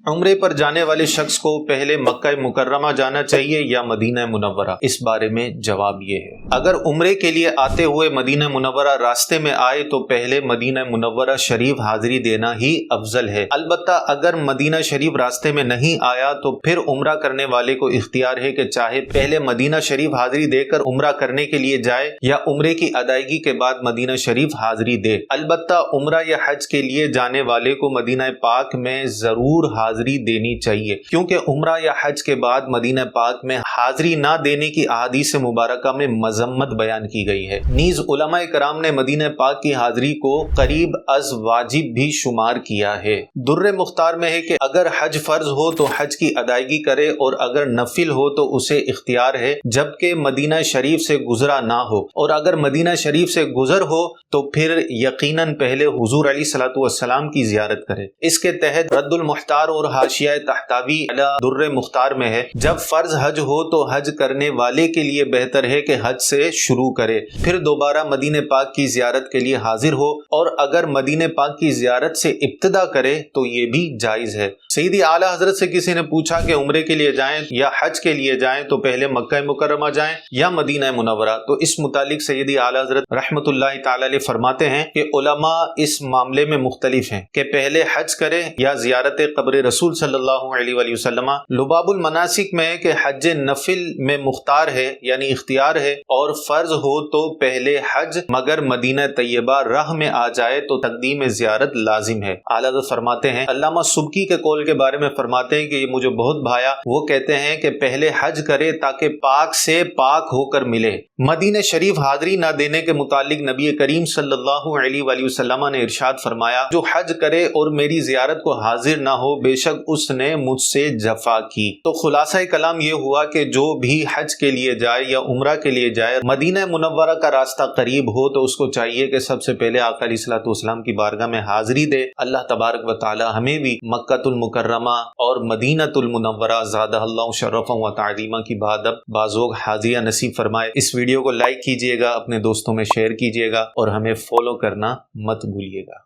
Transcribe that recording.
عمرے پر جانے والے شخص کو پہلے مکہ مکرمہ جانا چاہیے یا مدینہ منورہ؟ اس بارے میں جواب یہ ہے، اگر عمرے کے لیے آتے ہوئے مدینہ منورہ راستے میں آئے تو پہلے مدینہ منورہ شریف حاضری دینا ہی افضل ہے۔ البتہ اگر مدینہ شریف راستے میں نہیں آیا تو پھر عمرہ کرنے والے کو اختیار ہے کہ چاہے پہلے مدینہ شریف حاضری دے کر عمرہ کرنے کے لیے جائے یا عمرے کی ادائیگی کے بعد مدینہ شریف حاضری دے۔ البتہ عمرہ یا حج کے لیے جانے والے کو مدینہ پاک میں ضرور حاضری دینی چاہیے، کیونکہ عمرہ یا حج کے بعد مدینہ پاک میں حاضری نہ دینے کی احادیث مبارکہ میں مذمت بیان کی گئی ہے۔ نیز علماء کرام نے مدینہ پاک کی حاضری کو قریب از واجب بھی شمار کیا ہے۔ در مختار میں ہے کہ اگر حج فرض ہو تو حج کی ادائیگی کرے اور اگر نفل ہو تو اسے اختیار ہے جبکہ مدینہ شریف سے گزرا نہ ہو، اور اگر مدینہ شریف سے گزر ہو تو پھر یقیناً پہلے حضور علیہ الصلوۃ والسلام کی زیارت کرے۔ اس کے تحت رد المحتار اور حاشیہ تحتوی علی در مختار میں ہے، جب فرض حج ہو تو حج کرنے والے کے لیے بہتر ہے کہ حج سے شروع کرے، پھر دوبارہ مدینہ پاک کی زیارت کے لیے حاضر ہو، اور اگر مدینہ پاک کی زیارت سے ابتدا کرے تو یہ بھی جائز ہے۔ سیدی اعلیٰ حضرت سے کسی نے پوچھا کہ عمرے کے لیے جائیں یا حج کے لیے جائیں تو پہلے مکہ مکرمہ جائیں یا مدینہ منورہ، تو اس متعلق سیدی اعلیٰ حضرت رحمت اللہ تعالی علیہ فرماتے ہیں کہ علماء اس معاملے میں مختلف ہیں کہ پہلے حج کرے یا زیارت قبر رسول صلی اللہ علیہ وآلہ وسلم۔ لباب المناسک میں ہے کہ حج نفل میں مختار ہے یعنی اختیار ہے، اور فرض ہو تو پہلے حج مگر مدینہ طیبہ راہ میں آ جائے تو تقدیم زیارت لازم ہے۔ اعلیٰ حضرت فرماتے ہیں، علامہ سبکی کے قول کے بارے میں فرماتے ہیں کہ یہ مجھے بہت بھایا۔ وہ کہتے ہیں کہ پہلے حج کرے تاکہ پاک سے پاک ہو کر ملے۔ مدینہ شریف حاضری نہ دینے کے متعلق نبی کریم صلی اللہ علیہ وآلہ وسلم نے ارشاد فرمایا، جو حج کرے اور میری زیارت کو حاضر نہ ہو بے شک اس نے مجھ سے جفا کی۔ تو خلاصہ کلام یہ ہوا کہ جو بھی حج کے لیے جائے یا عمرہ کے لیے جائے، مدینہ منورہ کا راستہ قریب ہو تو اس کو چاہیے کہ سب سے پہلے آقا علیہ الصلوۃ والسلام کی بارگاہ میں حاضری دے۔ اللہ تبارک و تعالی ہمیں بھی مکہ المکرمہ اور مدینہ المنورہ زادہ اللہ شرفا و تعظیما کی بازوق حاضریہ نصیب فرمائے۔ اس ویڈیو کو لائک کیجئے گا، اپنے دوستوں میں شیئر کیجئے گا اور ہمیں فالو کرنا مت بھولیے گا۔